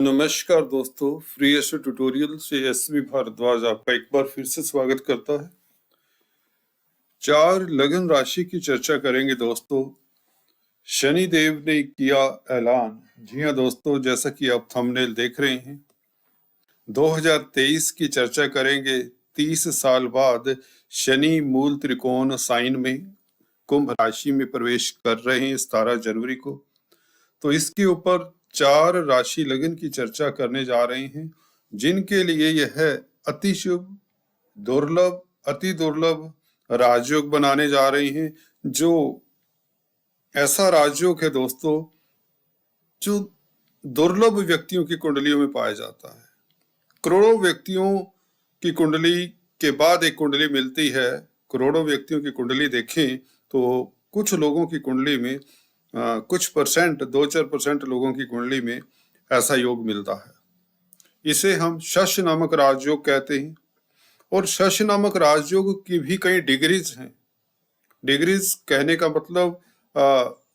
नमस्कार दोस्तों, free astro tutorial से एसवी भारद्वाज आपका एक बार फिर से स्वागत करता है। 4 लगन राशि की चर्चा करेंगे दोस्तों। शनि देव ने किया ऐलान। जी हाँ दोस्तों, जैसा कि आप थंबनेल देख रहे हैं, 2023 की चर्चा करेंगे। 30 साल बाद शनि मूल त्रिकोण साइन में कुंभ राशि में प्रवेश कर रहे हैं 17 जनवरी को। तो इसके ऊपर 4 राशि लगन की चर्चा करने जा रहे हैं, जिनके लिए यह अति शुभ, दुर्लभ, अति दुर्लभ राजयोग बनाने जा रहे हैं। जो ऐसा राजयोग है दोस्तों जो दुर्लभ व्यक्तियों की कुंडलियों में पाया जाता है। करोड़ों व्यक्तियों की कुंडली के बाद एक कुंडली मिलती है। करोड़ों व्यक्तियों की कुंडली देखें तो कुछ लोगों की कुंडली में कुछ परसेंट 2-4% लोगों की कुंडली में ऐसा योग मिलता है। इसे हम शश नामक राजयोग कहते हैं। और शश नामक राजयोग की भी कई डिग्रीज हैं। डिग्रीज कहने का मतलब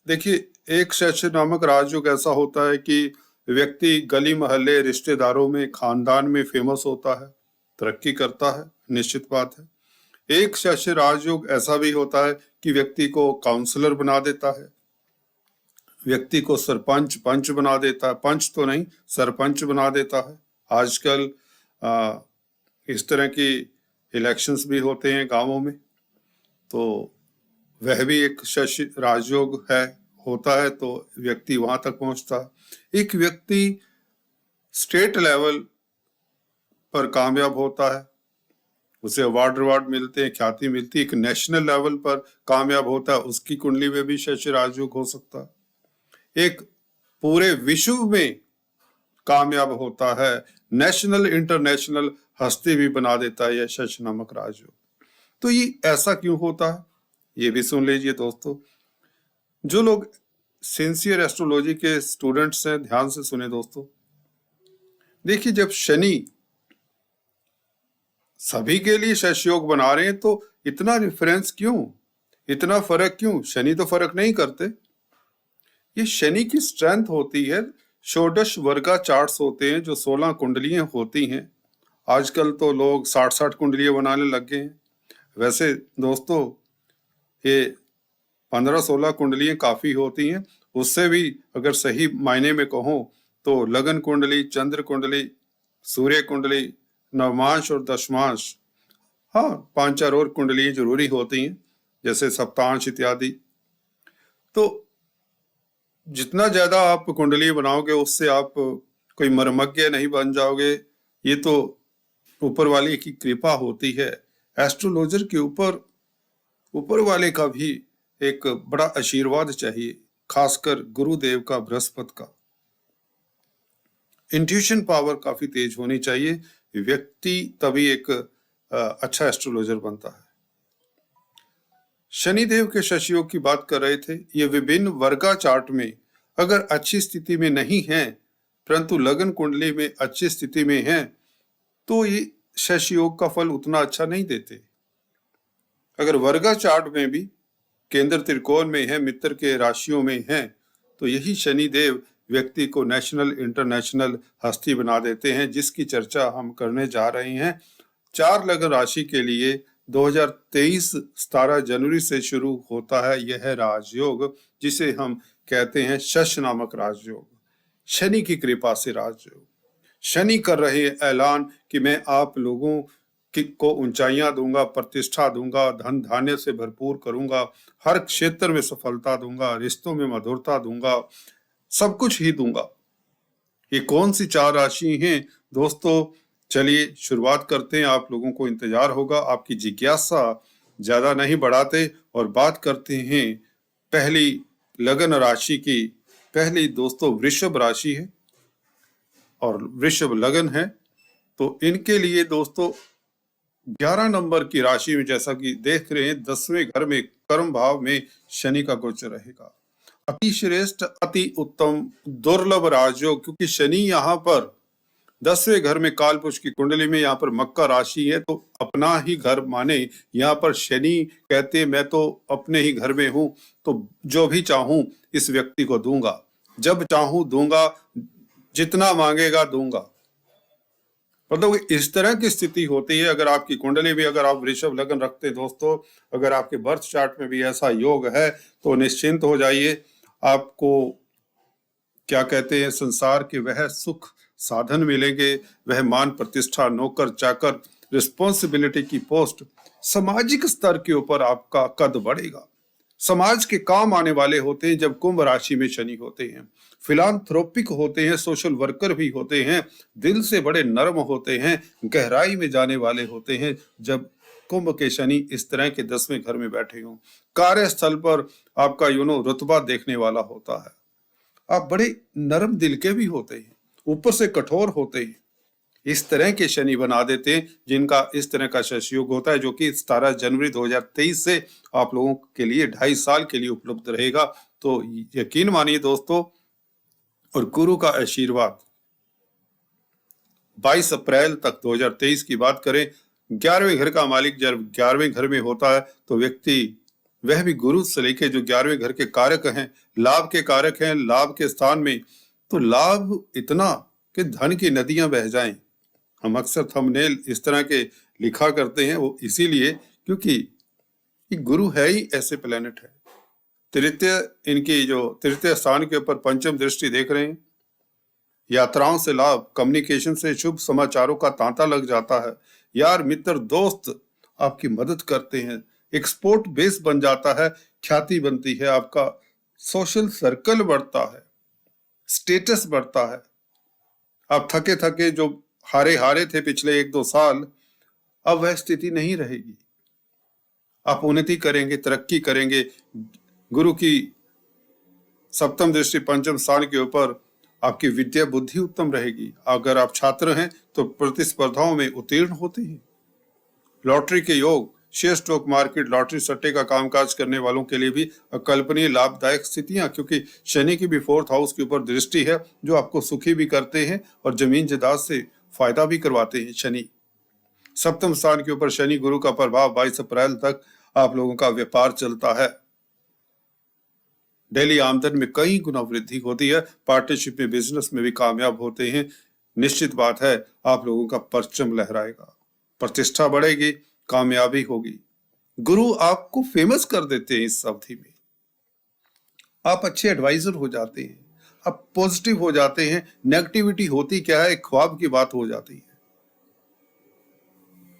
देखिए, एक शश नामक राजयोग ऐसा होता है कि व्यक्ति गली मोहल्ले, रिश्तेदारों में, खानदान में फेमस होता है, तरक्की करता है, निश्चित बात है। एक शश राजयोग ऐसा भी होता है कि व्यक्ति को काउंसलर बना देता है, व्यक्ति को सरपंच, पंच बना देता है। पंच तो नहीं, सरपंच बना देता है। आजकल इस तरह की इलेक्शंस भी होते हैं गांवों में, तो वह भी एक शश राजयोग है, होता है, तो व्यक्ति वहां तक पहुंचता है। एक व्यक्ति स्टेट लेवल पर कामयाब होता है, उसे अवार्ड मिलते हैं, ख्याति मिलती है। एक नेशनल लेवल पर कामयाब होता है, उसकी कुंडली में भी शश राजयोग हो सकता है। एक पूरे विश्व में कामयाब होता है, नेशनल इंटरनेशनल हस्ती भी बना देता है यह शश नामक राजयोग। तो ये ऐसा क्यों होता है, ये भी सुन लीजिए दोस्तों। जो लोग सिंसियर एस्ट्रोलॉजी के स्टूडेंट्स हैं, ध्यान से सुने दोस्तों। देखिए, जब शनि सभी के लिए शश योग बना रहे हैं तो इतना डिफरेंस क्यों, इतना फर्क क्यों? शनि तो फर्क नहीं करते। ये शनि की स्ट्रेंथ होती है। षोडश वर्गा चार्ट्स होते हैं, जो 16 कुंडलियां होती हैं। आजकल तो लोग 60-60 कुंडलियां बनाने लग गए हैं। वैसे दोस्तों, ये 15-16 कुंडलियां काफी होती हैं। उससे भी अगर सही मायने में कहूं तो लगन कुंडली, चंद्र कुंडली, सूर्य कुंडली, नवमांश और दशमांश, हाँ 5-4 और कुंडलियां जरूरी होती हैं, जैसे सप्तांश इत्यादि। तो जितना ज्यादा आप कुंडली बनाओगे, उससे आप कोई मर्मज्ञ नहीं बन जाओगे। ये तो ऊपर वाले की कृपा होती है। एस्ट्रोलॉजर के ऊपर वाले का भी एक बड़ा आशीर्वाद चाहिए, खासकर गुरुदेव का, बृहस्पति का। इंट्यूशन पावर काफी तेज होनी चाहिए, व्यक्ति तभी एक अच्छा एस्ट्रोलॉजर बनता है। शनिदेव के शश योग की बात कर रहे थे। ये विभिन्न वर्गा चार्ट में अगर अच्छी स्थिति में नहीं है, परंतु लगन कुंडली में अच्छी स्थिति में है, तो ये शश योग का फल उतना अच्छा नहीं देते। अगर वर्गा चार्ट में भी केंद्र त्रिकोण में है, मित्र के राशियों में है, तो यही शनिदेव व्यक्ति को नेशनल इंटरनेशनल हस्ती बना देते हैं, जिसकी चर्चा हम करने जा रहे हैं। 4 लगन राशि के लिए 2023 17 जनवरी से शुरू होता है यह राजयोग, जिसे हम कहते हैं शश नामक राजयोग। शनि की कृपा से राजयोग। शनि कर रहे ऐलान कि मैं आप लोगों को ऊंचाइयां दूंगा, प्रतिष्ठा दूंगा, धन धान्य से भरपूर करूंगा, हर क्षेत्र में सफलता दूंगा, रिश्तों में मधुरता दूंगा, सब कुछ ही दूंगा। ये कौन सी 4 राशि हैं दोस्तों? चलिए शुरुआत करते हैं। आप लोगों को इंतजार होगा, आपकी जिज्ञासा ज्यादा नहीं बढ़ाते और बात करते हैं पहली लगन राशि की। पहली दोस्तों वृषभ राशि है और वृषभ लगन है। तो इनके लिए दोस्तों 11 नंबर की राशि में, जैसा कि देख रहे हैं, 10वें घर में कर्म भाव में शनि का गोचर रहेगा। अति श्रेष्ठ, अति उत्तम, दुर्लभ राजयोग, क्योंकि शनि यहाँ पर 10वें घर में कालपुरुष की कुंडली में, यहाँ पर मकर राशि है, तो अपना ही घर माने। यहाँ पर शनि कहते हैं मैं तो अपने ही घर में हूं, तो जो भी चाहूं इस व्यक्ति को दूंगा, जब चाहूं दूंगा, जितना मांगेगा दूंगा। मतलब इस तरह की स्थिति होती है। अगर आपकी कुंडली भी, अगर आप वृषभ लग्न रखते हैं दोस्तों, अगर आपके बर्थ चार्ट में भी ऐसा योग है तो निश्चिंत हो जाइए। आपको क्या कहते हैं, संसार के वह सुख साधन मिलेंगे, वह मान प्रतिष्ठा, नौकर चाकर, रिस्पॉन्सिबिलिटी की पोस्ट, सामाजिक स्तर के ऊपर आपका कद बढ़ेगा। समाज के काम आने वाले होते हैं जब कुंभ राशि में शनि होते हैं। फिलांथ्रोपिक होते हैं, सोशल वर्कर भी होते हैं, दिल से बड़े नर्म होते हैं, गहराई में जाने वाले होते हैं जब कुंभ के शनि इस तरह के 10वें घर में बैठे हों। कार्यस्थल पर आपका रुतबा देखने वाला होता है। आप बड़े नरम दिल के भी होते हैं, ऊपर से कठोर होते हैं। इस तरह के शनि बना देते हैं जिनका इस तरह का शशयोग होता है, जो कि 17 जनवरी 2023 से आप लोगों के लिए 2.5 साल के लिए उपलब्ध रहेगा। तो यकीन मानिए दोस्तों, और गुरु का आशीर्वाद 22 अप्रैल तक 2023 की बात करें, 11वें घर का मालिक जब 11वें घर में होता है तो व्यक्ति, वह भी गुरु से लेके जो 11वें घर के कारक हैं, लाभ के कारक हैं, लाभ के स्थान में, तो लाभ इतना कि धन की नदियां बह जाएं। हम अक्सर थंबनेल इस तरह के लिखा करते हैं, वो इसीलिए क्योंकि गुरु है ही ऐसे प्लेनेट है। तृतीय, इनकी जो तृतीय स्थान के ऊपर पंचम दृष्टि देख रहे हैं। यात्राओं से लाभ, कम्युनिकेशन से शुभ समाचारों का तांता लग जाता है। यार मित्र दोस्त आपकी मदद करते हैं, एक्सपोर्ट बेस बन जाता है, ख्याति बनती है, आपका सोशल सर्कल बढ़ता है, स्टेटस बढ़ता है। आप थके थके जो हारे हारे थे पिछले 1-2 साल, अब वह स्थिति नहीं रहेगी। आप उन्नति करेंगे, तरक्की करेंगे। गुरु की सप्तम दृष्टि पंचम स्थान के ऊपर आपकी विद्या बुद्धि उत्तम रहेगी। अगर आप छात्र हैं तो प्रतिस्पर्धाओं में उत्तीर्ण होते हैं। लॉटरी के योग, शेयर स्टॉक मार्केट, लॉटरी सट्टे का कामकाज करने वालों के लिए भी अकल्पनीय लाभदायक स्थितियां, क्योंकि शनि की भी 4th हाउस के ऊपर दृष्टि है जो आपको सुखी भी करते हैं और जमीन जायदाद से फायदा भी करवाते हैं। शनि सप्तम स्थान के ऊपर, शनि गुरु का प्रभाव 22 अप्रैल तक आप लोगों का व्यापार चलता है। डेली आमदन में कई गुना वृद्धि होती है। पार्टनरशिप में, बिजनेस में भी कामयाब होते हैं। निश्चित बात है आप लोगों का परचम लहराएगा, प्रतिष्ठा बढ़ेगी, कामयाबी होगी। गुरु आपको फेमस कर देते हैं इस अवधि में। आप अच्छे एडवाइजर हो जाते हैं, आप पॉजिटिव हो जाते हैं। नेगेटिविटी होती क्या है, एक ख्वाब की बात हो जाती है।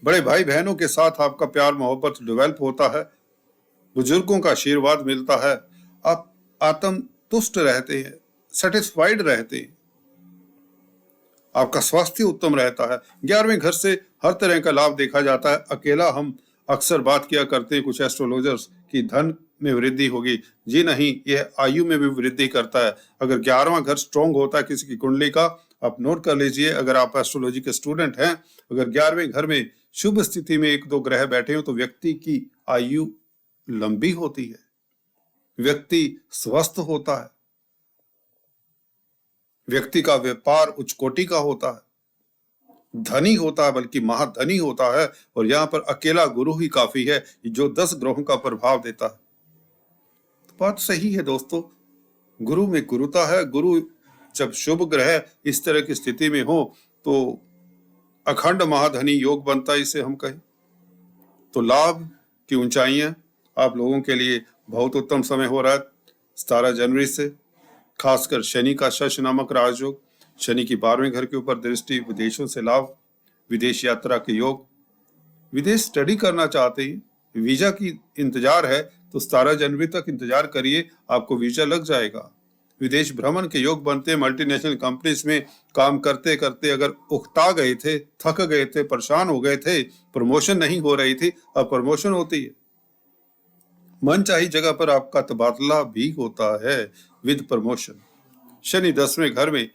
बड़े भाई बहनों के साथ आपका प्यार मोहब्बत डेवलप होता है, बुजुर्गों का आशीर्वाद मिलता है, आप आत्म तुष्ट रहते हैं, सेटिस्फाइड रहते हैं, आपका स्वास्थ्य उत्तम रहता है। 11वें घर से हर तरह का लाभ देखा जाता है। अकेला हम अक्सर बात किया करते हैं कुछ एस्ट्रोलॉजर्स की धन में वृद्धि होगी, जी नहीं, यह आयु में भी वृद्धि करता है। अगर 11वां घर स्ट्रॉन्ग होता है किसी की कुंडली का, आप नोट कर लीजिए। अगर आप एस्ट्रोलॉजी के स्टूडेंट हैं, अगर 11वें घर में शुभ स्थिति में 1-2 ग्रह बैठे हो तो व्यक्ति की आयु लंबी होती है, व्यक्ति स्वस्थ होता है, व्यक्ति का व्यापार उच्च कोटि का होता है, धनी होता है, बल्कि महाधनी होता है। और यहाँ पर अकेला गुरु ही काफी है जो 10 ग्रहों का प्रभाव देता है। तो बात सही है दोस्तों, गुरु में गुरुता है। गुरु जब शुभ ग्रह इस तरह की स्थिति में हो तो अखंड महाधनी योग बनता है, इसे हम कहें तो। लाभ की ऊंचाइयां आप लोगों के लिए बहुत उत्तम समय हो रहा है 17 जनवरी से। खासकर शनि का शश नामक राजयोग, शनि की 12वें घर के ऊपर दृष्टि, विदेशों से लाभ, विदेश यात्रा के योग, विदेश स्टडी करना चाहते हैं, वीजा की इंतजार है तो 17 जनवरी तक इंतजार करिए, आपको वीजा लग जाएगा। विदेश भ्रमण के योग बनते हैं। मल्टीनेशनल कंपनीज में काम करते करते अगर उकता गए थे, थक गए थे, परेशान हो गए थे, प्रमोशन नहीं हो रही थी, अब प्रमोशन होती है। मन चाही जगह पर आपका तबादला भी होता है विद प्रमोशन। शनि 10वें घर में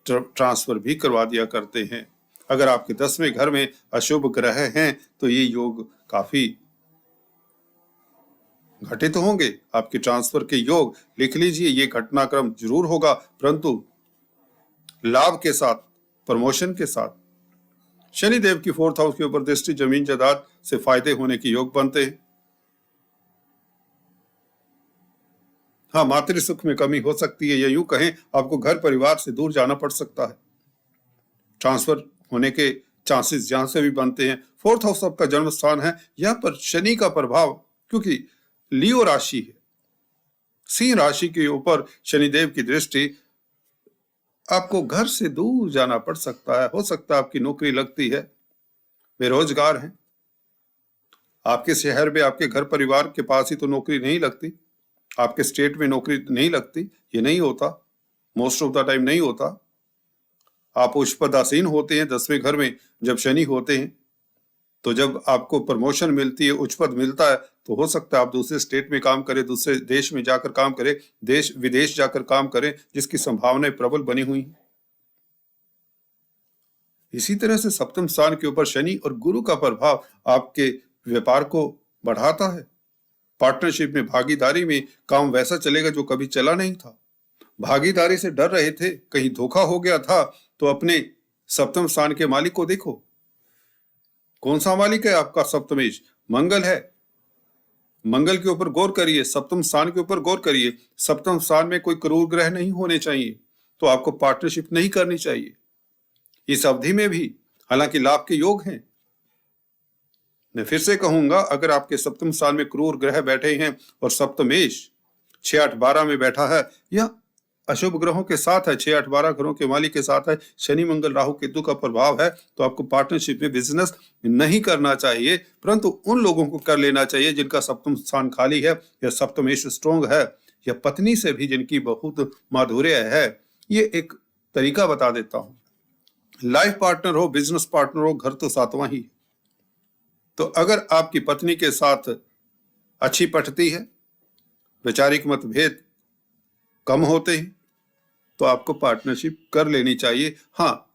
ट्रांसफर भी करवा दिया करते हैं। अगर आपके 10वें घर में अशुभ ग्रह हैं तो ये योग काफी घटित होंगे। आपके ट्रांसफर के योग लिख लीजिए, ये घटनाक्रम जरूर होगा, परंतु लाभ के साथ, प्रमोशन के साथ। शनि देव की 4th हाउस के ऊपर दृष्टि, जमीन जायदाद से फायदे होने के योग बनते हैं। हाँ, मातृ सुख में कमी हो सकती है, या यूं कहें आपको घर परिवार से दूर जाना पड़ सकता है। ट्रांसफर होने के चांसेस यहां से भी बनते हैं। फोर्थ हाउस आपका जन्म स्थान है, यहां पर शनि का प्रभाव, क्योंकि लियो राशि है, सिंह राशि के ऊपर शनिदेव की दृष्टि, आपको घर से दूर जाना पड़ सकता है। हो सकता है आपकी नौकरी लगती है, बेरोजगार हैं, आपके शहर में आपके घर परिवार के पास ही तो नौकरी नहीं लगती, आपके स्टेट में नौकरी नहीं लगती, ये नहीं होता, मोस्ट ऑफ द टाइम नहीं होता। आप उच्च पदासीन होते हैं 10वें घर में जब शनि होते हैं, तो जब आपको प्रमोशन मिलती है, उच्च पद मिलता है, तो हो सकता है आप दूसरे स्टेट में काम करें, दूसरे देश में जाकर काम करें, देश विदेश जाकर काम करें, जिसकी संभावनाएं प्रबल बनी हुई हैं। इसी तरह से सप्तम स्थान के ऊपर शनि और गुरु का प्रभाव आपके व्यापार को बढ़ाता है। पार्टनरशिप में, भागीदारी में काम वैसा चलेगा जो कभी चला नहीं था। भागीदारी से डर रहे थे, कहीं धोखा हो गया था, तो अपने सप्तम स्थान के मालिक को देखो। कौन सा मालिक है आपका? सप्तमेश मंगल है। मंगल के ऊपर गौर करिए, सप्तम स्थान के ऊपर गौर करिए। सप्तम स्थान में कोई क्रूर ग्रह नहीं होने चाहिए, तो आपको पार्टनरशिप नहीं करनी चाहिए इस अवधि में भी, हालांकि लाभ के योग हैं। मैं फिर से कहूंगा, अगर आपके सप्तम स्थान में क्रूर ग्रह बैठे हैं और सप्तमेश 6, 8, 12 में बैठा है, या अशुभ ग्रहों के साथ है, 6, 8, 12 ग्रहों के मालिक के साथ है, शनि मंगल राहु केतु का प्रभाव है, तो आपको पार्टनरशिप में बिजनेस नहीं करना चाहिए, परंतु उन लोगों को कर लेना चाहिए जिनका सप्तम स्थान खाली है, या सप्तमेश स्ट्रोंग है, या पत्नी से भी जिनकी बहुत माधुर्य है। ये एक तरीका बता देता हूं। लाइफ पार्टनर हो, बिजनेस पार्टनर हो, घर तो सातवां ही। तो अगर आपकी पत्नी के साथ अच्छी पटती है, वैचारिक मतभेद कम होते हैं, तो आपको पार्टनरशिप कर लेनी चाहिए। हाँ,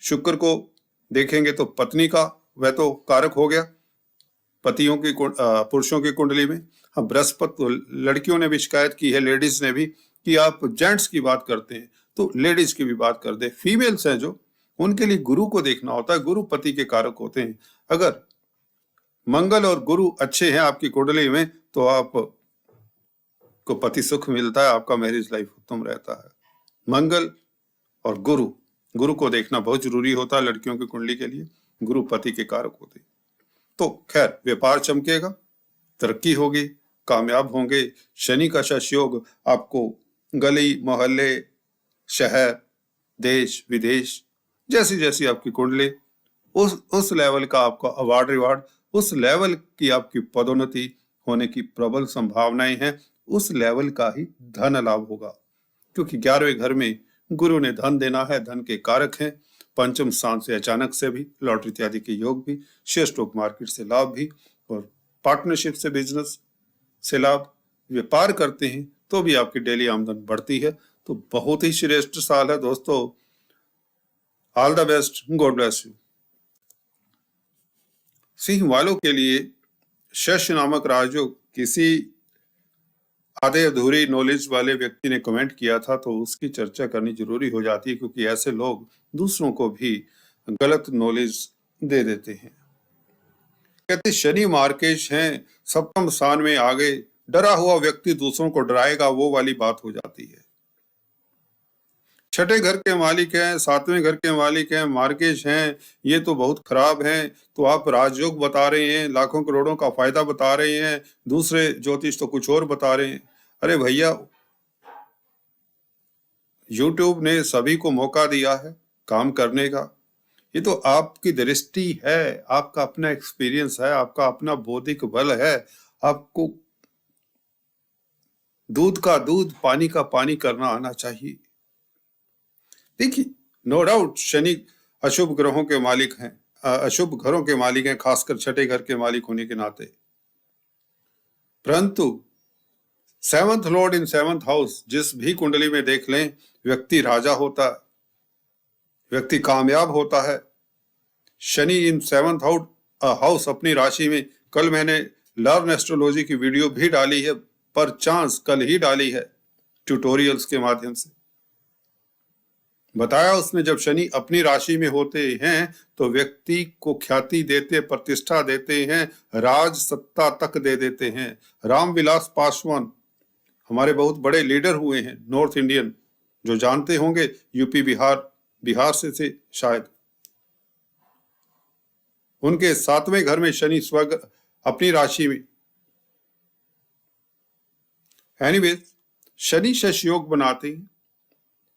शुक्र को देखेंगे तो पत्नी का वह तो कारक हो गया पतियों की पुरुषों की कुंडली में। हाँ, बृहस्पति, लड़कियों ने भी शिकायत की है, लेडीज ने भी, कि आप जेंट्स की बात करते हैं, तो लेडीज की भी बात कर दे। फीमेल्स हैं जो, उनके लिए गुरु को देखना होता है, गुरु पति के कारक होते हैं। अगर मंगल और गुरु अच्छे हैं आपकी कुंडली में, तो आप को पति सुख मिलता है, आपका मैरिज लाइफ उत्तम रहता है। मंगल और गुरु को देखना बहुत जरूरी होता है लड़कियों की कुंडली के लिए, गुरु पति के कारक होते हैं। तो खैर, व्यापार चमकेगा, तरक्की होगी, कामयाब होंगे। शनि का शश योग आपको गली मोहल्ले, शहर, देश विदेश, जैसी जैसी आपकी कुंडली, उस लेवल का आपका अवार्ड रिवार्ड, उस लेवल की आपकी पदोन्नति होने की प्रबल संभावनाएं हैं। उस लेवल का ही धन लाभ होगा, क्योंकि 11वें घर में गुरु ने धन देना है, धन के कारक हैं। पंचम स्थान से अचानक से भी लॉटरी इत्यादि के योग भी, शेयर स्टॉक मार्केट से लाभ भी, और पार्टनरशिप से बिजनेस से लाभ। व्यापार करते हैं तो भी आपकी डेली आमदन बढ़ती है। तो बहुत ही श्रेष्ठ साल है दोस्तों। All the best, God bless you. Singh वालों के लिए शश नामक राजयोग किसी आधे अधूरी नॉलेज वाले व्यक्ति ने कमेंट किया था, तो उसकी चर्चा करनी जरूरी हो जाती है, क्योंकि ऐसे लोग दूसरों को भी गलत नॉलेज दे देते हैं। कहते शनि मार्केश हैं, सप्तम स्थान में आ गए, डरा हुआ व्यक्ति दूसरों को डराएगा, वो वाली बात हो जाती है। छठे घर के मालिक हैं, 7वें घर के मालिक हैं, मार्केश हैं, ये तो बहुत खराब हैं। तो आप राजयोग बता रहे हैं, लाखों करोड़ों का फायदा बता रहे हैं, दूसरे ज्योतिष तो कुछ और बता रहे हैं। अरे भैया, यूट्यूब ने सभी को मौका दिया है काम करने का। ये तो आपकी दृष्टि है, आपका अपना एक्सपीरियंस है, आपका अपना बौद्धिक बल है। आपको दूध का दूध, पानी का पानी करना आना चाहिए। देखिए, नो डाउट शनि अशुभ ग्रहों के मालिक हैं, अशुभ घरों के मालिक हैं, खासकर छठे घर के मालिक होने के नाते। परंतु 7th लॉर्ड इन 7th हाउस, जिस भी कुंडली में देख लें, व्यक्ति राजा होता है, व्यक्ति कामयाब होता है। शनि इन 7th हाउस अपनी राशि में, कल मैंने लर्न एस्ट्रोलॉजी की वीडियो भी डाली है, पर चांस कल ही डाली है, ट्यूटोरियल्स के माध्यम से बताया उसमें, जब शनि अपनी राशि में होते हैं तो व्यक्ति को ख्याति देते, प्रतिष्ठा देते हैं, राज सत्ता तक दे देते हैं। रामविलास पासवान हमारे बहुत बड़े लीडर हुए हैं नॉर्थ इंडियन, जो जानते होंगे, यूपी बिहार से थे शायद। उनके 7वें घर में शनि स्वग्रह अपनी राशि में। एनीवेज, शनि शश योग बनाते हैं,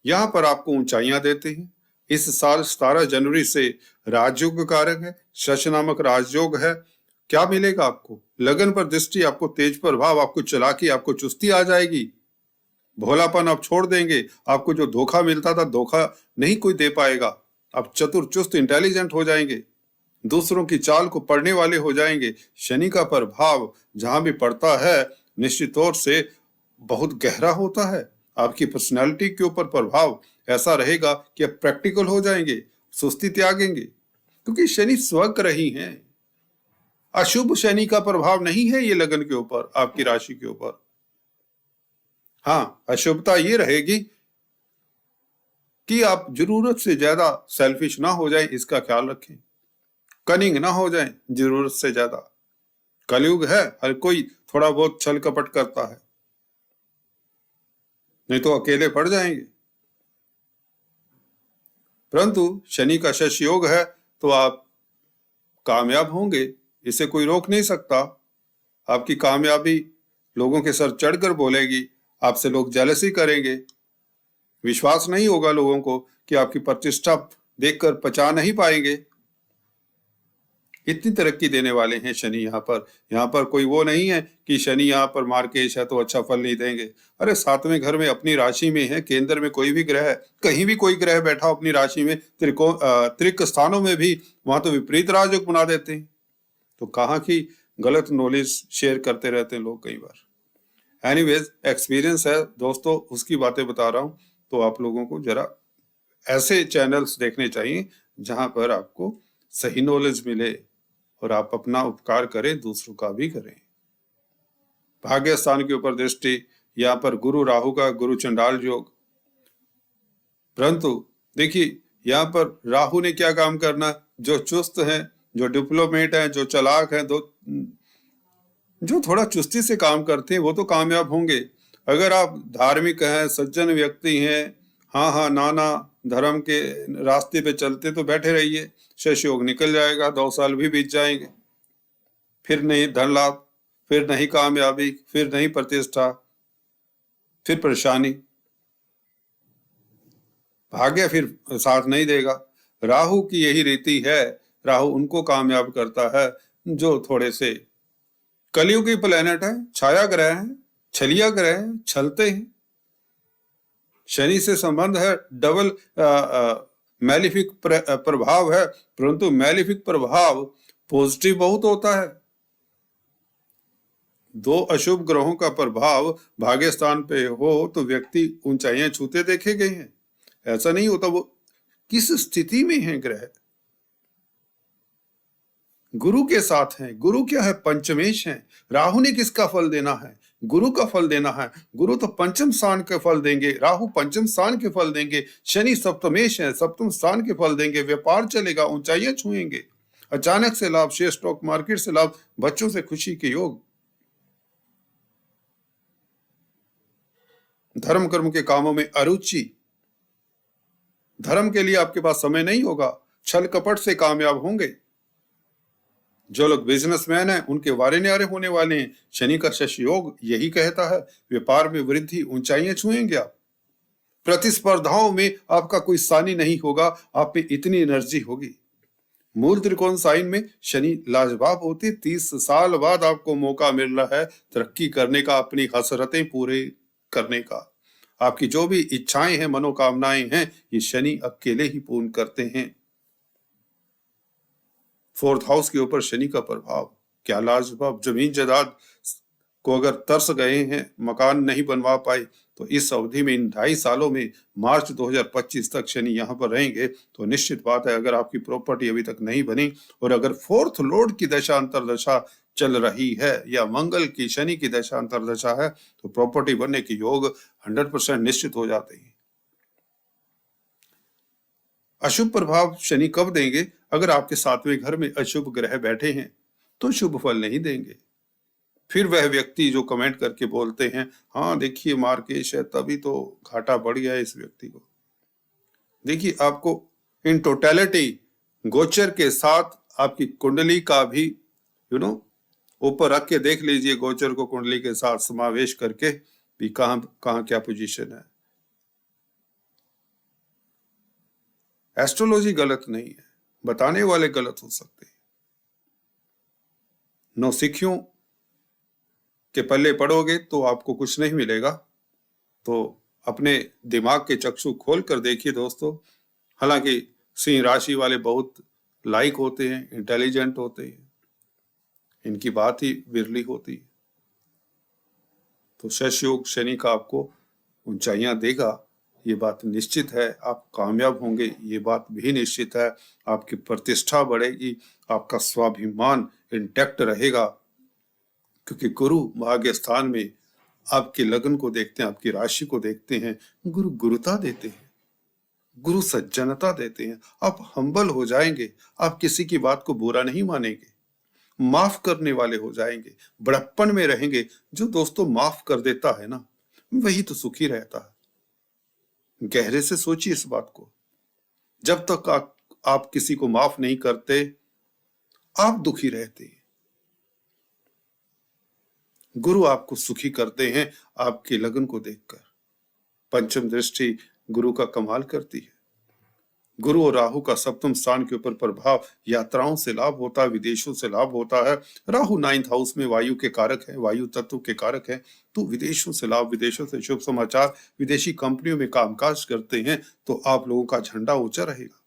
यहां पर आपको ऊंचाइयां देते हैं। इस साल 17 जनवरी से राजयोग कारक है, शश नामक राजयोग है। क्या मिलेगा आपको? लगन पर दृष्टि, आपको तेज प्रभाव, आपको चालाकी, आपको चुस्ती आ जाएगी। भोलापन आप छोड़ देंगे। आपको जो धोखा मिलता था, धोखा नहीं कोई दे पाएगा। आप चतुर चुस्त इंटेलिजेंट हो जाएंगे, दूसरों की चाल को पढ़ने वाले हो जाएंगे। शनि का प्रभाव जहां भी पड़ता है निश्चित तौर से बहुत गहरा होता है। आपकी पर्सनालिटी के ऊपर प्रभाव ऐसा रहेगा कि आप प्रैक्टिकल हो जाएंगे, सुस्ती त्यागेंगे, क्योंकि शनि स्वग्रही हैं। अशुभ शनि का प्रभाव नहीं है ये लगन के ऊपर, आपकी राशि के ऊपर। हाँ, अशुभता ये रहेगी कि आप जरूरत से ज्यादा सेल्फिश ना हो जाएं, इसका ख्याल रखें। कनिंग ना हो जाएं जरूरत से ज्यादा। कलयुग है, हर कोई थोड़ा बहुत छल कपट करता है, नहीं तो अकेले पड़ जाएंगे। परंतु शनि का शश योग है तो आप कामयाब होंगे, इसे कोई रोक नहीं सकता। आपकी कामयाबी लोगों के सर चढ़कर बोलेगी, आपसे लोग जेलसी करेंगे। विश्वास नहीं होगा लोगों को कि आपकी प्रतिष्ठा देखकर पचा नहीं पाएंगे। इतनी तरक्की देने वाले हैं शनि यहाँ पर कोई वो नहीं है कि शनि यहाँ पर मार्केश है तो अच्छा फल नहीं देंगे। अरे 7वें घर में अपनी राशि में है, केंद्र में कोई भी ग्रह है, कहीं भी कोई ग्रह बैठा हो अपनी राशि में, त्रिक स्थानों में भी, वहां तो विपरीत राजयोग बना देते हैं। तो कहाँ की गलत नॉलेज शेयर करते रहते हैं लोग कई बार। एनीवेज, एक्सपीरियंस है दोस्तों, उसकी बातें बता रहा हूँ। तो आप लोगों को जरा ऐसे चैनल्स देखने चाहिए जहां पर आपको सही नॉलेज मिले और आप अपना उपकार करें, दूसरों का भी करें। भाग्य स्थान के ऊपर दृष्टि, यहाँ पर गुरु राहु का गुरु चंडाल योग। परंतु देखिए यहाँ पर राहु ने क्या काम करना, जो चुस्त हैं, जो डिप्लोमेट हैं, जो चालाक हैं, जो थोड़ा चुस्ती से काम करते हैं वो तो कामयाब होंगे। अगर आप धार्मिक हैं, सज्जन व्यक्ति हैं, हाँ हाँ नाना धर्म के रास्ते पे चलते तो बैठे रहिए, शश योग निकल जाएगा, 2 साल भी बीत जाएंगे, फिर नहीं धन लाभ, फिर नहीं कामयाबी, फिर नहीं प्रतिष्ठा, फिर परेशानी, भाग्य फिर साथ नहीं देगा। राहु की यही रीति है, राहु उनको कामयाब करता है जो थोड़े से कलयुगी प्लेनेट है, छाया ग्रह है, छलिया ग्रह है, छलते हैं। शनि से संबंध है, डबल मैलिफिक प्रभाव है, परंतु मैलिफिक प्रभाव पॉजिटिव बहुत होता है। 2 अशुभ ग्रहों का प्रभाव भाग्य स्थान पे हो तो व्यक्ति ऊंचाइयां छूते देखे गए हैं। ऐसा नहीं होता, वो किस स्थिति में है ग्रह, गुरु के साथ है। गुरु क्या है? पंचमेश है। राहु ने किसका फल देना है? गुरु का फल देना है। गुरु तो पंचम स्थान के फल देंगे, राहु पंचम स्थान के फल देंगे, शनि सप्तमेश है, सप्तम स्थान के फल देंगे। व्यापार चलेगा, ऊंचाइयां छुएंगे, अचानक से लाभ, शेयर स्टॉक मार्केट से लाभ, बच्चों से खुशी के योग, धर्म कर्म के कामों में अरुचि, धर्म के लिए आपके पास समय नहीं होगा, छल कपट से कामयाब होंगे। जो लोग बिजनेसमैन हैं उनके वारे न्यारे होने वाले हैं। शनि का शश योग यही कहता है, व्यापार में वृद्धि, ऊंचाइयां छुएंगे आप। प्रतिस्पर्धाओं में आपका कोई सानी नहीं होगा, आप में इतनी एनर्जी होगी। मूल त्रिकोण साइन में शनि लाजवाब होते, 30 साल बाद आपको मौका मिल रहा है तरक्की करने का, अपनी हसरतें पूरे करने का। आपकी जो भी इच्छाएं हैं, मनोकामनाएं हैं, ये शनि अकेले ही पूर्ण करते हैं। 4th हाउस के ऊपर शनि का प्रभाव क्या लाजवाब। जमीन जायदाद को अगर तरस गए हैं, मकान नहीं बनवा पाए, तो इस अवधि में, इन 2.5 सालों में, मार्च 2025 तक शनि यहाँ पर रहेंगे तो निश्चित बात है, अगर आपकी प्रॉपर्टी अभी तक नहीं बनी और अगर 4th लॉर्ड की दशा अंतरदशा चल रही है या मंगल की, शनि की दशा अंतरदशा है, तो प्रॉपर्टी बनने के योग 100% निश्चित हो जाते हैं। अशुभ प्रभाव शनि कब देंगे? अगर आपके 7वें घर में अशुभ ग्रह बैठे हैं तो शुभ फल नहीं देंगे। फिर वह व्यक्ति जो कमेंट करके बोलते हैं, हाँ देखिए मार्केश है तभी तो घाटा बढ़ गया है इस व्यक्ति को। देखिए आपको इन टोटलिटी गोचर के साथ आपकी कुंडली का भी ऊपर रख के देख लीजिए, गोचर को कुंडली के साथ समावेश करके भी कहां क्या पोजीशन है। एस्ट्रोलॉजी गलत नहीं है, बताने वाले गलत हो सकते हैं। नौसिखियों के पल्ले पड़ोगे तो आपको कुछ नहीं मिलेगा। तो अपने दिमाग के चक्षु खोल कर देखिए दोस्तों। हालांकि सिंह राशि वाले बहुत लाइक होते हैं, इंटेलिजेंट होते हैं, इनकी बात ही बिरली होती है। तो शश योग शनि का आपको ऊंचाइयां देगा, ये बात निश्चित है। आप कामयाब होंगे, ये बात भी निश्चित है। आपकी प्रतिष्ठा बढ़ेगी, आपका स्वाभिमान इंटैक्ट रहेगा, क्योंकि गुरु भाग्य स्थान में आपके लग्न को देखते हैं, आपकी राशि को देखते हैं। गुरु गुरुता देते हैं, गुरु सज्जनता देते हैं। आप हम्बल हो जाएंगे, आप किसी की बात को बुरा नहीं मानेंगे, माफ करने वाले हो जाएंगे, बड़प्पन में रहेंगे। जो दोस्तों माफ कर देता है ना, वही तो सुखी रहता है। गहरे से सोचिए इस बात को। जब तक आप किसी को माफ नहीं करते, आप दुखी रहते हैं। गुरु आपको सुखी करते हैं आपके लगन को देखकर। पंचम दृष्टि गुरु का कमाल करती है। गुरु और राहु का सप्तम स्थान के ऊपर प्रभाव, यात्राओं से लाभ होता है, विदेशों से लाभ होता है। राहु 9th हाउस में वायु के कारक है, वायु तत्व के कारक है। तो विदेशों से लाभ, विदेशों से शुभ समाचार, विदेशी कंपनियों में कामकाज करते हैं तो आप लोगों का झंडा ऊंचा रहेगा।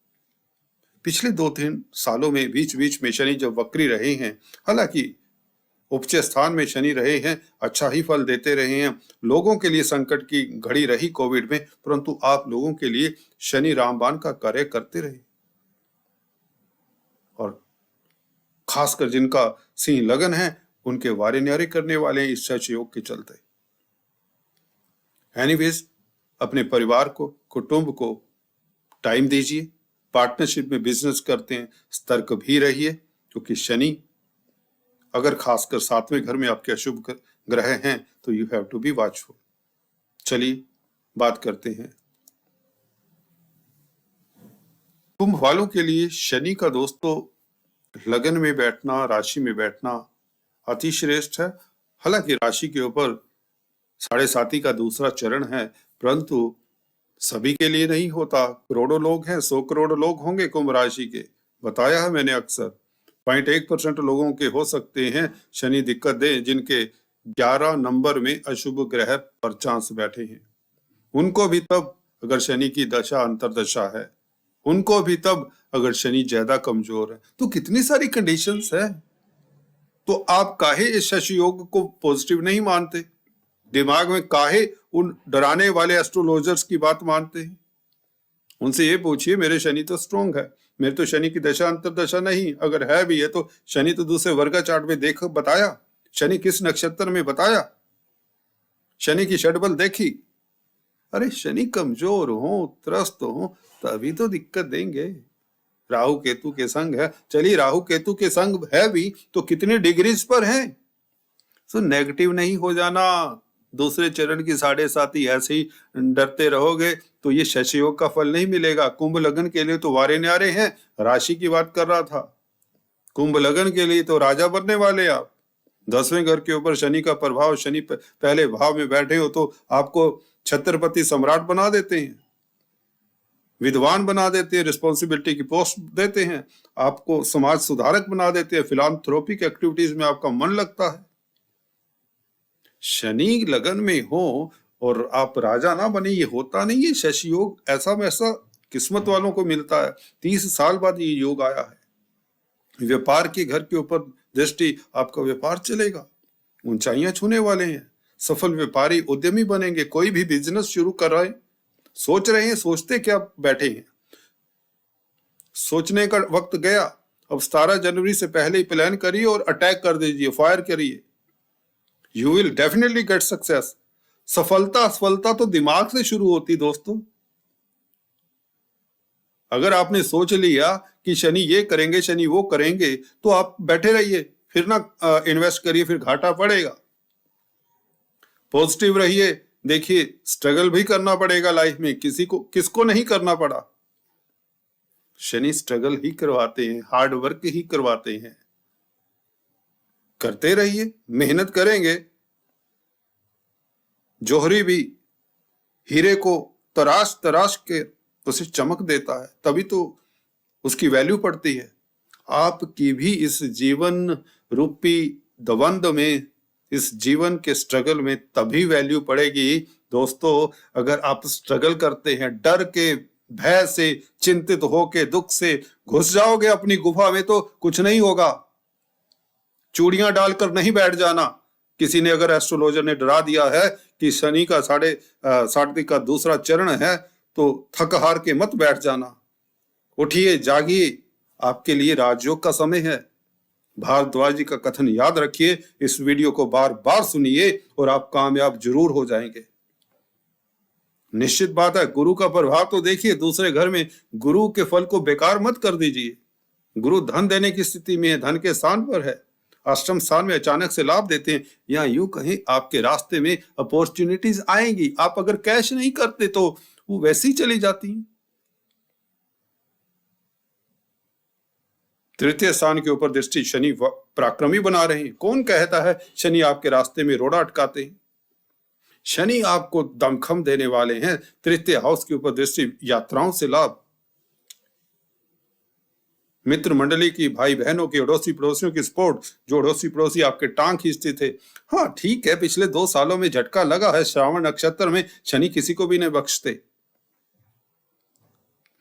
पिछले 2-3 सालों में बीच बीच में शनि जब वक्री रहे हैं, हालांकि उपचय स्थान में शनि रहे हैं, अच्छा ही फल देते रहे हैं। लोगों के लिए संकट की घड़ी रही कोविड में, परंतु आप लोगों के लिए शनि रामबाण का कार्य करते रहे। और खासकर जिनका सिंह लगन है, उनके वारे न्यारे करने वाले हैं इस शश योग के चलते। एनीवेज, अपने परिवार को, कुटुंब को टाइम दीजिए। पार्टनरशिप में बिजनेस करते हैं, सतर्क भी रहिए, क्योंकि शनि अगर खासकर 7वें घर में आपके अशुभ ग्रह हैं तो you have to be watchful. चलिए बात करते हैं कुंभ वालों के लिए। शनि का दोस्तों लगन में बैठना, राशि में बैठना अति श्रेष्ठ है। हालांकि राशि के ऊपर 7.5 का दूसरा चरण है, परंतु सभी के लिए नहीं होता। करोड़ों लोग हैं, 100 करोड़ लोग होंगे कुंभ राशि के। बताया है मैंने अक्सर, 0.1% लोगों के हो सकते हैं शनि दिक्कत दे, जिनके 11 नंबर में अशुभ ग्रह परचांस बैठे हैं। उनको भी तब अगर शनि की दशा अंतरदशा है, उनको भी तब अगर शनि ज्यादा कमजोर है। तो कितनी सारी कंडीशंस है। तो आप काहे इस शशि योग को पॉजिटिव नहीं मानते? दिमाग में काहे उन डराने वाले एस्ट्रोलॉजर्स की बात मानते हैं? उनसे ये पूछिए, मेरे शनि तो स्ट्रॉन्ग है, मेरे तो शनि की दशा अंतरदशा नहीं, अगर है भी है तो शनि तो दूसरे वर्ग चार्ट में देख बताया, शनि किस नक्षत्र में बताया, शनि की षटबल देखी। अरे शनि कमजोर हो, त्रस्त हो, तभी तो दिक्कत देंगे। राहु केतु के संग है, चलिए राहु केतु के संग है भी तो कितनी डिग्रीज पर है। तो नेगेटिव नहीं हो जाना। दूसरे चरण की 7.5 ऐसे ही डरते रहोगे तो ये शश योग का फल नहीं मिलेगा। कुंभ लगन के लिए तो वारे न्यारे हैं, राशि की बात कर रहा था। कुंभ लगन के लिए तो राजा बनने वाले आप। 10वें घर के ऊपर शनि का प्रभाव, शनि पहले भाव में बैठे हो तो आपको छत्रपति सम्राट बना देते हैं, विद्वान बना देते हैं, रिस्पॉन्सिबिलिटी की पोस्ट देते हैं, आपको समाज सुधारक बना देते हैं, फिलांथ्रोपिक एक्टिविटीज में आपका मन लगता है। शनि लगन में हो और आप राजा ना बने, ये होता नहीं है। शशि योग ऐसा वैसा किस्मत वालों को मिलता है। 30 साल बाद ये योग आया है। व्यापार के घर के ऊपर दृष्टि, आपका व्यापार चलेगा, ऊंचाइयां छूने वाले हैं, सफल व्यापारी उद्यमी बनेंगे। कोई भी बिजनेस शुरू कर रहे हैं, सोच रहे हैं, सोचते क्या बैठे हैं, सोचने का वक्त गया। अब 17 जनवरी से पहले ही प्लान करिए और अटैक कर दीजिए, फायर करिए। You will definitely get success. सफलता तो दिमाग से शुरू होती दोस्तों। अगर आपने सोच लिया कि शनि ये करेंगे, शनि वो करेंगे, तो आप बैठे रहिए, फिर ना इन्वेस्ट करिए, फिर घाटा पड़ेगा। पॉजिटिव रहिए। देखिए, स्ट्रगल भी करना पड़ेगा लाइफ में, किसको नहीं करना पड़ा। शनि स्ट्रगल ही करवाते हैं, हार्ड वर्क ही करवाते हैं। करते रहिए, मेहनत करेंगे। जौहरी भी हीरे को तराश तराश के उसे चमक देता है, तभी तो उसकी वैल्यू पड़ती है। आपकी भी इस जीवन रूपी द्वंद में, इस जीवन के स्ट्रगल में तभी वैल्यू पड़ेगी दोस्तों, अगर आप स्ट्रगल करते हैं, डर के, भय से, चिंतित होके, दुख से घुस जाओगे अपनी गुफा में तो कुछ नहीं होगा। चूड़ियां डालकर नहीं बैठ जाना। किसी ने अगर एस्ट्रोलॉजर ने डरा दिया है कि शनि का साढ़े का दूसरा चरण है, तो थक हार के मत बैठ जाना। उठिए, जागिए, आपके लिए राजयोग का समय है। भारद्वाज जी का कथन याद रखिए, इस वीडियो को बार बार सुनिए और आप कामयाब जरूर हो जाएंगे। निश्चित बात है, गुरु का प्रभाव तो देखिए दूसरे घर में। गुरु के फल को बेकार मत कर दीजिए। गुरु धन देने की स्थिति में है, धन के स्थान पर है, अष्टम स्थान में अचानक से लाभ देते हैं। या यूं कहें, आपके रास्ते में अपॉर्चुनिटीज आएंगी। आप अगर कैश नहीं करते तो वो वैसे ही चली जाती हैं। तृतीय स्थान के ऊपर दृष्टि शनि पराक्रमी बना रहे हैं। कौन कहता है शनि आपके रास्ते में रोड़ा अटकाते हैं? शनि आपको दमखम देने वाले हैं। तृतीय हाउस के ऊपर दृष्टि, यात्राओं से लाभ, मित्र मंडली की, भाई बहनों की, अड़ोसी पड़ोसियों की सपोर्ट। जो अड़ोसी पड़ोसी आपके टांग खींचते थे, हाँ ठीक है, पिछले 2 सालों में झटका लगा है। श्रावण नक्षत्र में शनि किसी को भी नहीं बख्शते।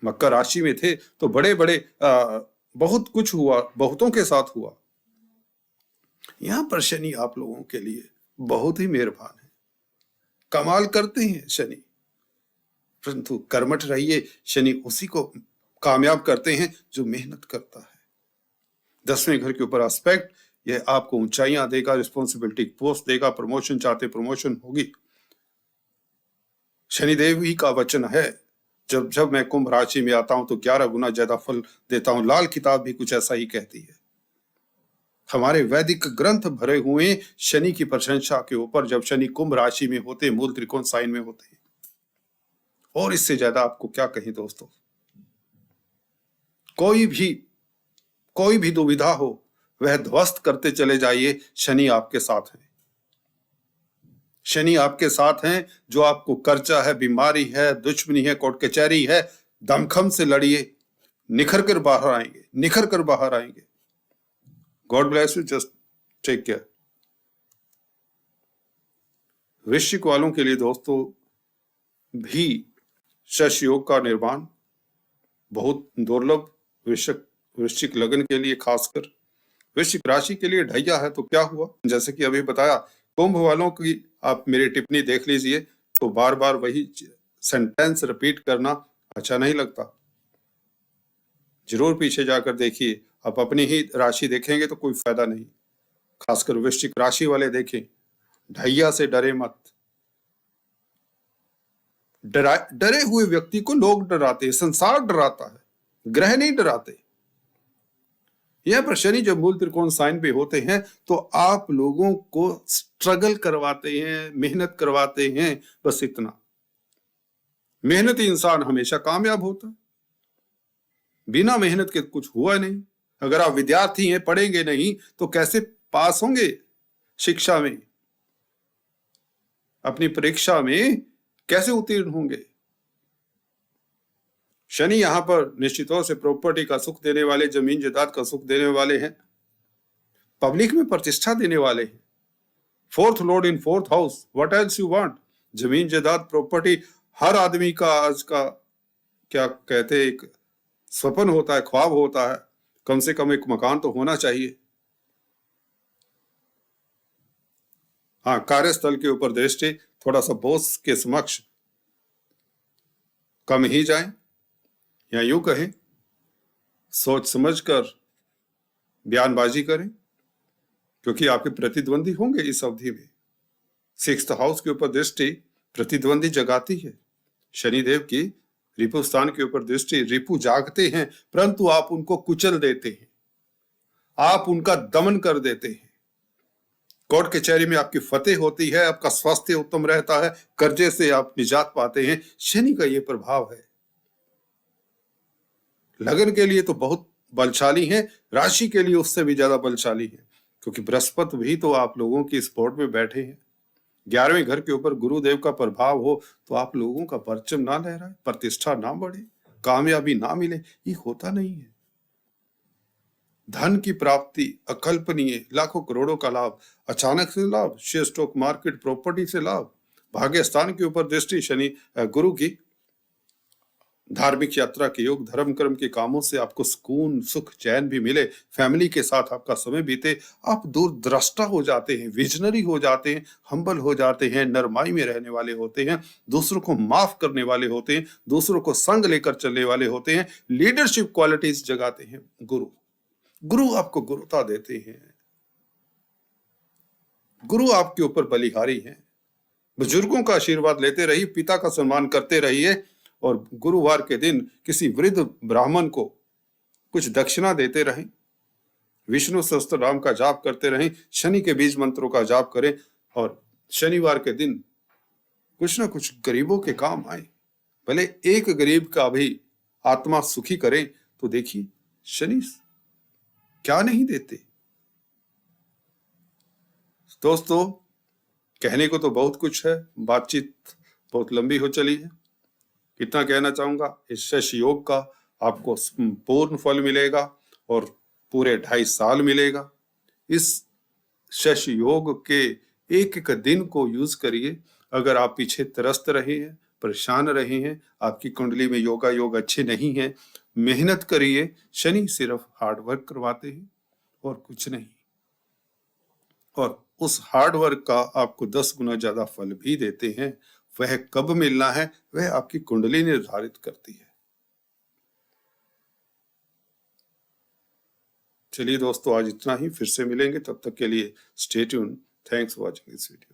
मकर राशि में थे तो बड़े बड़े बहुत कुछ हुआ, बहुतों के साथ हुआ। यहां पर शनि आप लोगों के लिए बहुत ही मेहरबान है। कमाल करते हैं शनि, परंतु कर्मठ रहिए। शनि उसी को कामयाब करते हैं जो मेहनत करता है। 10वें घर के ऊपर एस्पेक्ट, यह आपको ऊंचाइयां देगा, रिस्पॉन्सिबिलिटी पोस्ट देगा, प्रमोशन चाहते प्रमोशन होगी। शनिदेव ही का वचन है, जब जब मैं कुंभ राशि में आता हूं तो 11 गुना ज्यादा फल देता हूं। लाल किताब भी कुछ ऐसा ही कहती है। हमारे वैदिक ग्रंथ भरे हुए शनि की प्रशंसा के ऊपर, जब शनि कुंभ राशि में होते, मूल त्रिकोण साइन में होते हैं। और इससे ज्यादा आपको क्या कहें दोस्तों। कोई भी दुविधा हो, वह ध्वस्त करते चले जाइए। शनि आपके साथ है। शनि आपके साथ हैं। जो आपको कर्जा है, बीमारी है, दुश्मनी है, कोर्ट कचहरी है, दमखम से लड़िए, निखर कर बाहर आएंगे, निखर कर बाहर आएंगे। God bless you, just take care. वृश्चिक वालों के लिए दोस्तों भी शश योग का निर्माण बहुत दुर्लभ। वृश्चिक लगन के लिए, खासकर वृश्चिक राशि के लिए ढैया है। तो क्या हुआ, जैसे कि अभी बताया, कुंभ वालों की आप मेरी टिप्पणी देख लीजिए, तो बार बार वही सेंटेंस रिपीट करना अच्छा नहीं लगता। जरूर पीछे जाकर देखिए। आप अपनी ही राशि देखेंगे तो कोई फायदा नहीं। खासकर वृश्चिक राशि वाले देखें, ढैया से डरे मत। डरे हुए व्यक्ति को लोग डराते हैं, संसार डराता है, ग्रह नहीं डराते। यह पर शनि जब मूल त्रिकोण साइन पे होते हैं तो आप लोगों को स्ट्रगल करवाते हैं, मेहनत करवाते हैं, बस इतना। मेहनती इंसान हमेशा कामयाब होता है। बिना मेहनत के कुछ हुआ नहीं। अगर आप विद्यार्थी हैं, पढ़ेंगे नहीं तो कैसे पास होंगे शिक्षा में, अपनी परीक्षा में कैसे उत्तीर्ण होंगे। शनि यहां पर निश्चित तौर से प्रॉपर्टी का सुख देने वाले, जमीन जायदाद का सुख देने वाले हैं, पब्लिक में प्रतिष्ठा देने वाले हैं। 4th Lord in 4th house, what else you want. जमीन जायदाद प्रॉपर्टी हर आदमी का आज का क्या कहते हैं, एक स्वप्न होता है, ख्वाब होता है। कम से कम एक मकान तो होना चाहिए। हाँ, कार्यस्थल के ऊपर दृष्टि थोड़ा सा बॉस के समक्ष कम ही जाए, या यूं कहें सोच समझकर बयानबाजी करें, क्योंकि आपके प्रतिद्वंदी होंगे इस अवधि में। 6th हाउस के ऊपर दृष्टि प्रतिद्वंदी जगाती है। शनिदेव की रिपु स्थान के ऊपर दृष्टि, रिपु जागते हैं परंतु आप उनको कुचल देते हैं। आप उनका दमन कर देते हैं। कोर्ट कचहरी में आपकी फतेह होती है, आपका स्वास्थ्य उत्तम रहता है, कर्जे से आप निजात पाते हैं। शनि का ये प्रभाव है। लगन के लिए तो बहुत बलशाली है, राशि के लिए उससे भी ज्यादा बलशाली है, क्योंकि बृहस्पति भी तो आप लोगों की स्पोर्ट में बैठे हैं। 11वें घर के ऊपर गुरुदेव का प्रभाव हो तो आप लोगों का परचम ना लहराए, प्रतिष्ठा ना बढ़े, कामयाबी ना मिले, ये होता नहीं है। धन की प्राप्ति अकल्पनीय, लाखों करोड़ों का लाभ, अचानक से लाभ, शेयर स्टॉक मार्केट प्रॉपर्टी से लाभ, भाग्य स्थान के ऊपर दृष्टि शनि गुरु की, धार्मिक यात्रा के योग, धर्म कर्म के कामों से आपको सुकून सुख चैन भी मिले, फैमिली के साथ आपका समय बीते, आप दूरदृष्टा हो जाते हैं, विजनरी हो जाते हैं, हम्बल हो जाते हैं, नरमाई में रहने वाले होते हैं, दूसरों को माफ करने वाले होते हैं, दूसरों को संग लेकर चलने वाले होते हैं, लीडरशिप क्वालिटीज जगाते हैं। गुरु आपको गुरुता देते हैं, गुरु आपके ऊपर बलिहारी हैं। बुजुर्गों का आशीर्वाद लेते रहिए, पिता का सम्मान करते रहिए, और गुरुवार के दिन किसी वृद्ध ब्राह्मण को कुछ दक्षिणा देते रहें, विष्णु सहस्त्र नाम का जाप करते रहें, शनि के बीज मंत्रों का जाप करें, और शनिवार के दिन कुछ ना कुछ गरीबों के काम आए, भले एक गरीब का भी आत्मा सुखी करें, तो देखिए शनि क्या नहीं देते। दोस्तों, कहने को तो बहुत कुछ है, बातचीत बहुत लंबी हो चली है। इतना कहना चाहूंगा, इस शश योग का आपको पूर्ण फल मिलेगा और पूरे 2.5 साल मिलेगा। इस शश योग के एक एक दिन को यूज करिए। अगर आप पीछे त्रस्त रहे हैं, परेशान रहे हैं, आपकी कुंडली में योगा योग अच्छे नहीं है, मेहनत करिए। शनि सिर्फ हार्ड वर्क करवाते हैं और कुछ नहीं, और उस हार्ड वर्क का आपको 10 गुना ज्यादा फल भी देते हैं। वह कब मिलना है, वह आपकी कुंडली निर्धारित करती है। चलिए दोस्तों, आज इतना ही, फिर से मिलेंगे, तब तक के लिए stay tune. Thanks for watching this video.